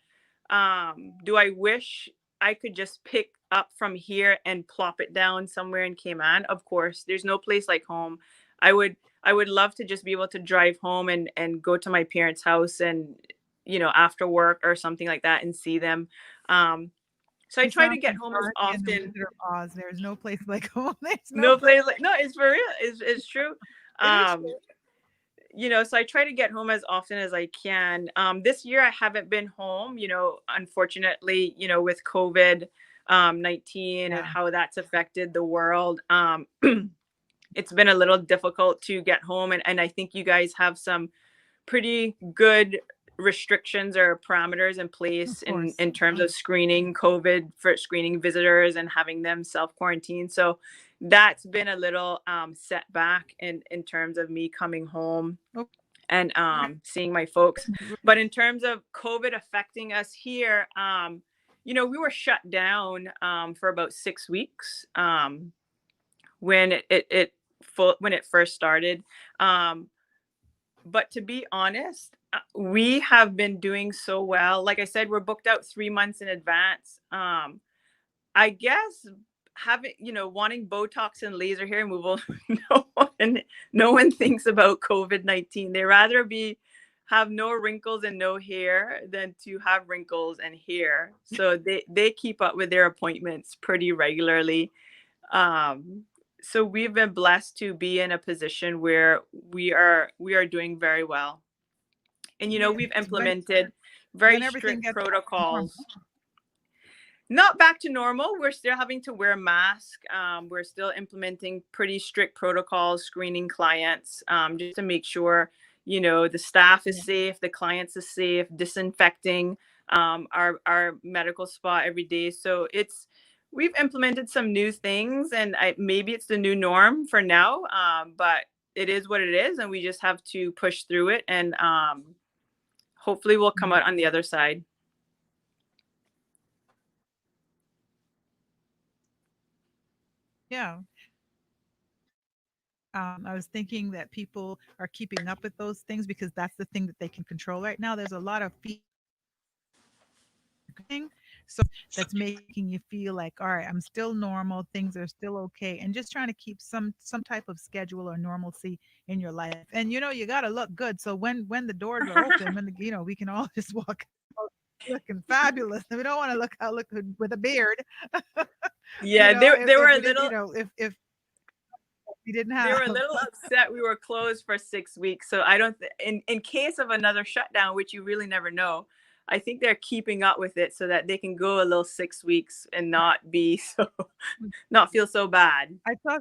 Do I wish I could just pick up from here and plop it down somewhere in Cayman? Of course, there's no place like home. I would love to just be able to drive home and go to my parents' house and after work or something like that and see them. So I You try to sound get like home as Dorothy and the often. Wizard of Oz. There's no place like home. There's no No place. place like, no, it's for real. It's true. It is Um, so I try to get home as often as I can. This year I haven't been home, unfortunately, with COVID 19 and Yeah. how that's affected the world. It's been a little difficult to get home, and I think you guys have some pretty good restrictions or parameters in place Of in course. terms of screening COVID, for screening visitors and having them self quarantine. So that's been a little setback in terms of me coming home and seeing my folks. But in terms of COVID affecting us here, you know, we were shut down for about 6 weeks when when it first started. But to be honest, we have been doing so well. Like I said, we're booked out 3 months in advance. I guess having, you know, wanting Botox and laser hair removal, no one thinks about COVID-19. They rather have no wrinkles and no hair than to have wrinkles and hair. So they keep up with their appointments pretty regularly. So we've been blessed to be in a position where we are doing very well. And, you know, we've implemented very strict protocols. Not back to normal. We're still having to wear a mask. We're still implementing pretty strict protocols, screening clients, just to make sure, you know, the staff is safe, the clients are safe, disinfecting our medical spa every day. So we've implemented some new things, and maybe it's the new norm for now, but it is what it is, and we just have to push through it, and hopefully we'll come out on the other side. Yeah. I was thinking that people are keeping up with those things because that's the thing that they can control right now. There's a lot of so that's making you feel like, all right, I'm still normal, things are still okay, and just trying to keep some type of schedule or normalcy in your life. And you know, you got to look good. So when the doors are open, when you know, we can all just walk out looking fabulous. We don't want to look with a beard. Yeah, you know, they were a did, little. You know, if we didn't have. They were a little upset we were closed for 6 weeks. So I don't. In case of another shutdown, which you really never know, I think they're keeping up with it so that they can go a little 6 weeks and not feel so bad. I saw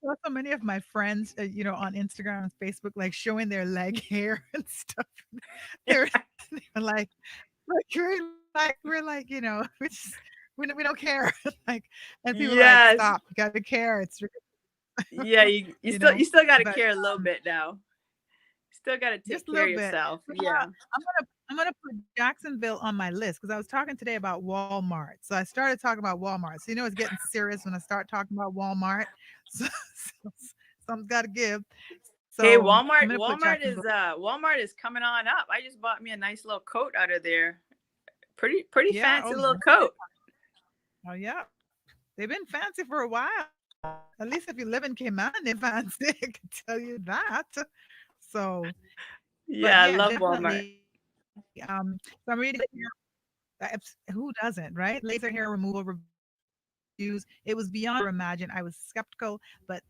so many of my friends, you know, on Instagram and Facebook, like showing their leg hair and stuff. They're like, we're like, you know, we don't care. Like, and people are like, stop, you got to care. It's yeah, you still got to care a little bit now. Still got to take care of yourself. Yeah. I'm gonna put Jacksonville on my list because I was talking today about Walmart. So I started talking about Walmart. So you know it's getting serious when I start talking about Walmart. So something's got to give. So hey, Walmart is coming on up. I just bought me a nice little coat out of there. Pretty fancy little coat. Oh yeah, they've been fancy for a while. At least if you live in Cayman, they're fancy. I can tell you that. So yeah, I love Walmart. So I'm reading here. Who doesn't, right? Laser hair removal reviews. It was beyond imagine. I was skeptical, but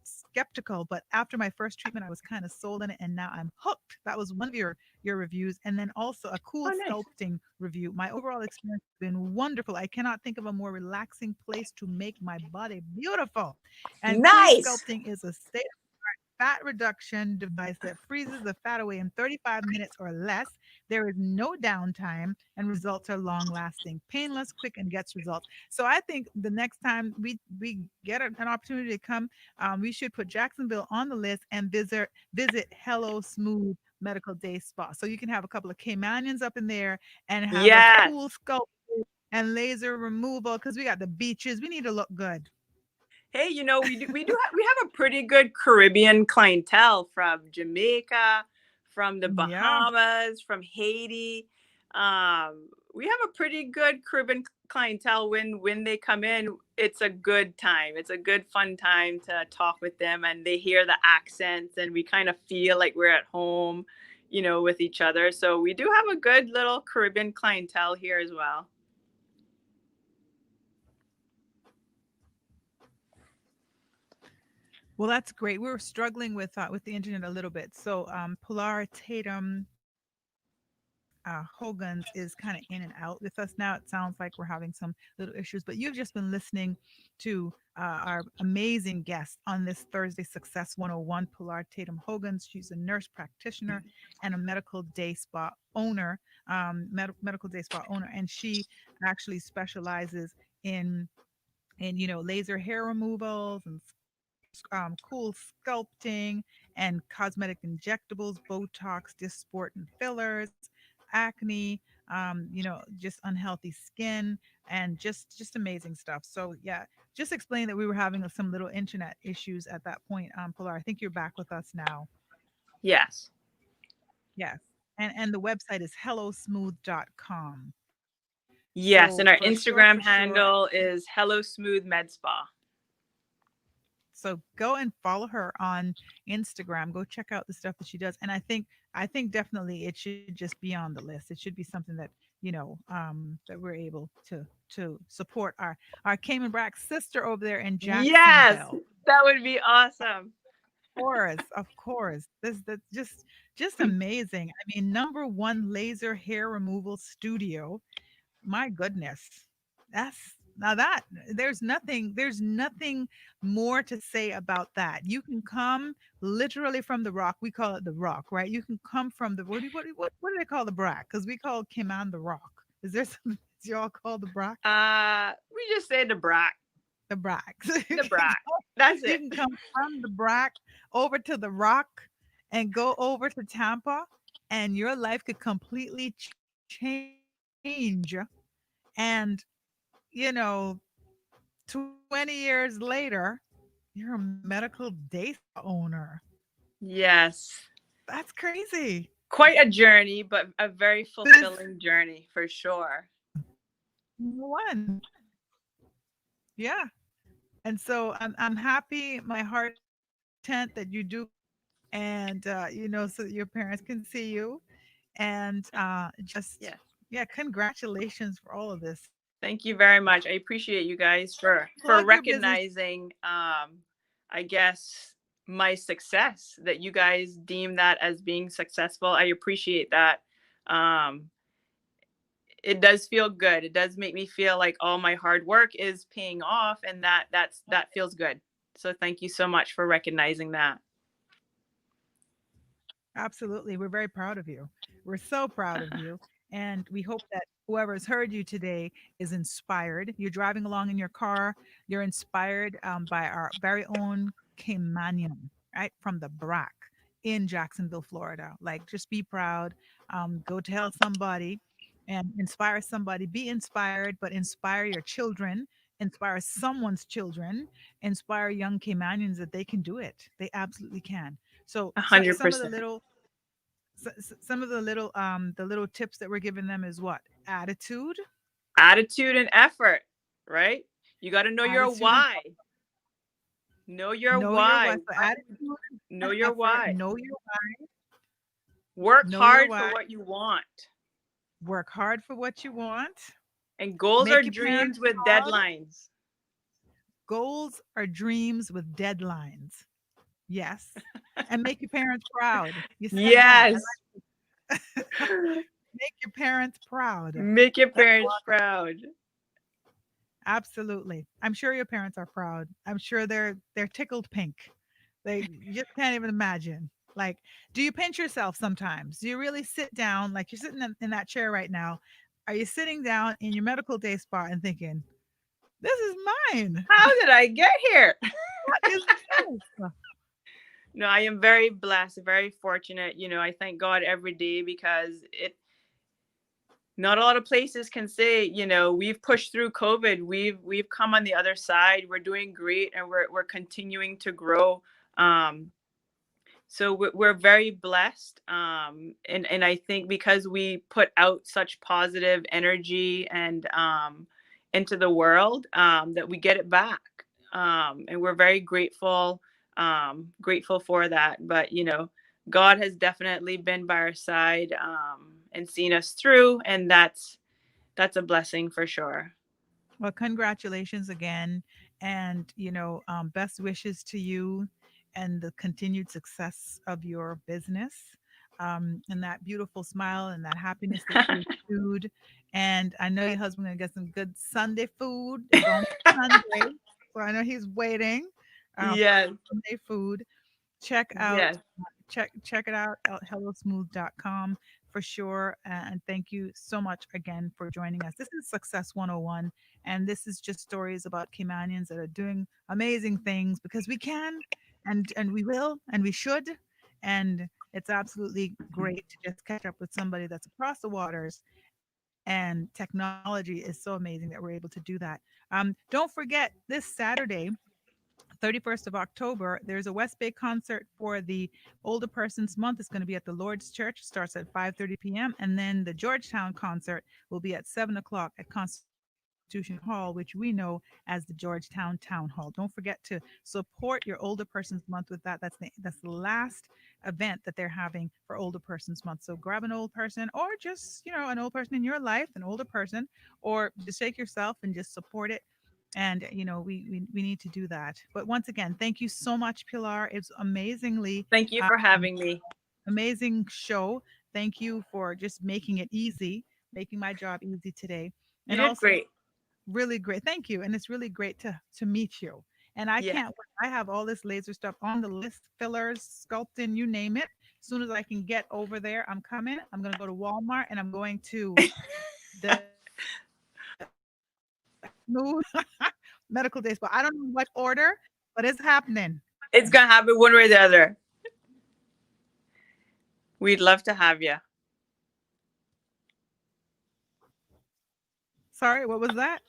after my first treatment, I was kind of sold on it, and now I'm hooked. That was one of your reviews, and then also a cool sculpting review. My overall experience has been wonderful. I cannot think of a more relaxing place to make my body beautiful. And nice. Cool sculpting is a state fat reduction device that freezes the fat away in 35 minutes or less. There is no downtime, and results are long lasting, painless, quick, and gets results. So I think the next time we get an opportunity to come, we should put Jacksonville on the list and visit Hello Smooth Medical Day Spa. So you can have a couple of Caymanians up in there and have a cool sculpting and laser removal because we got the beaches. We need to look good. Hey, you know, we have a pretty good Caribbean clientele from Jamaica, from the Bahamas, from Haiti. We have a pretty good Caribbean clientele. When they come in, it's a good time. It's a good fun time to talk with them, and they hear the accents, and we kind of feel like we're at home, you know, with each other. So we do have a good little Caribbean clientele here as well. Well, that's great. We were struggling with the internet a little bit. So Pilar Tatum Hogan is kind of in and out with us now. It sounds like we're having some little issues, but you've just been listening to our amazing guest on this Thursday Success 101, Pilar Tatum-Hogan. She's a nurse practitioner and a medical day spa owner, medical day spa owner, and she actually specializes in and laser hair removals and cool sculpting and cosmetic injectables, Botox, Dysport, and fillers, acne, just unhealthy skin, and just amazing stuff. So yeah, just explain that we were having some little internet issues at that point. Pilar, I think you're back with us now. Yes. Yes. And the website is hellosmooth.com. Yes, So and our for Instagram sure. handle is Hello Smooth Med Spa. So go and follow her on Instagram. Go check out the stuff that she does. And I think definitely it should just be on the list. It should be something that, that we're able to support our Cayman Brack sister over there in Jacksonville. Yes, that would be awesome. Of course. That's just amazing. I mean, #1 laser hair removal studio. My goodness. There's nothing more to say about that. You can come literally from the rock. We call it the rock, right? You can come from the what do they call the Brack? Because we call Cayman the rock. Is there something y'all call the Brack? We just say the Brack. The Brack. The Brack. That's it. You can come from the Brack over to the rock and go over to Tampa, and your life could completely change. And 20 years later, you're a medical day spa owner. Yes. That's crazy. Quite a journey, but a very fulfilling journey for sure. One. Yeah. And so I'm happy, my heart content that you do, and so that your parents can see you, and congratulations for all of this. Thank you very much. I appreciate you guys for recognizing I guess my success, that you guys deem that as being successful. I appreciate that. It does feel good. It does make me feel like all my hard work is paying off, and that feels good. So thank you so much for recognizing that. Absolutely. We're very proud of you. We're so proud of you. And we hope that whoever has heard you today is inspired. You're driving along in your car, you're inspired by our very own Caymanian, right? From the Brack in Jacksonville, Florida. Like, just be proud. Go tell somebody and inspire somebody. Be inspired, but inspire your children, inspire someone's children, inspire young Caymanians that they can do it. They absolutely can. So 100%. Some of the little tips that we're giving them is what? Attitude and effort, right? You got to know your why. Know your why. Know your why. Know your why. Work hard for what you want. Work hard for what you want. And goals are dreams with deadlines. Goals are dreams with deadlines. Yes. And make your parents proud. Yes. Make your parents proud. Make your parents proud. Absolutely. I'm sure your parents are proud. I'm sure they're tickled pink. You just can't even imagine. Like, do you pinch yourself sometimes? Do you really sit down, like you're sitting in that chair right now? Are you sitting down in your medical day spa and thinking, this is mine? How did I get here? What is this? No, I am very blessed, very fortunate. I thank God every day, because not a lot of places can say, we've pushed through COVID. We've come on the other side. We're doing great, and we're continuing to grow. So we're very blessed. And I think because we put out such positive energy and into the world, that we get it back. And we're very grateful for that. But, God has definitely been by our side and seen us through. And that's a blessing for sure. Well, congratulations again. And, best wishes to you and the continued success of your business, and that beautiful smile and that happiness that you exude. And I know your husband's going to get some good Sunday food. It's on Sunday, so I know he's waiting. Yes. Sunday food. Check out check it out at hellosmooth.com. for sure. And thank you so much again for joining us. This is Success 101, and this is just stories about Caymanians that are doing amazing things because we can, and we will, and we should, and it's absolutely great to just catch up with somebody that's across the waters. And technology is so amazing that we're able to do that. Don't forget this Saturday, 31st of October, there's a West Bay concert for the Older Persons Month. It's going to be at the Lord's Church. It starts at 5:30 p.m. And then the Georgetown concert will be at 7 o'clock at Constitution Hall, which we know as the Georgetown Town Hall. Don't forget to support your Older Persons Month with that. That's the last event that they're having for Older Persons Month. So grab an old person, or just, an old person in your life, an older person, or just shake yourself and just support it. And we need to do that. But once again, thank you so much, Pilar. It's amazingly thank you for having me. Amazing show. Thank you for just making it easy, making my job easy today. And you did also great. Really great. Thank you. And it's really great to meet you. And I can't wait. I have all this laser stuff on the list, fillers, sculpting, you name it. As soon as I can get over there, I'm coming. I'm going to go to Walmart, and I'm going to the medical day spa. I don't know what order, but it's happening. It's going to happen one way or the other. We'd love to have you. Sorry, what was that?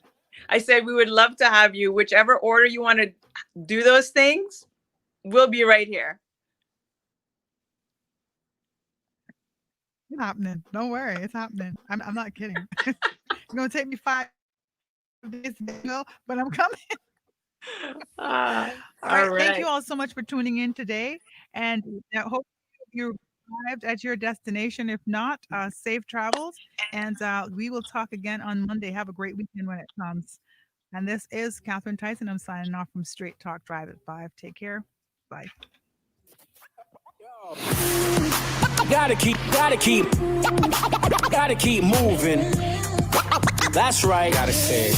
I said we would love to have you. Whichever order you want to do those things, we'll be right here. It's happening. Don't worry. It's happening. I'm not kidding. It's going to take me 5 days to go, but I'm coming. All right. Thank you all so much for tuning in today. And I hope you arrived at your destination. If not, safe travels. And we will talk again on Monday. Have a great weekend when it comes. And this is Catherine Tyson. I'm signing off from Straight Talk Drive at 5. Take care. Bye. Gotta keep moving. That's right. Gotta say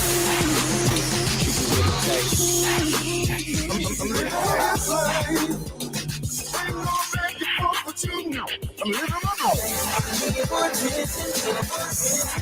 it.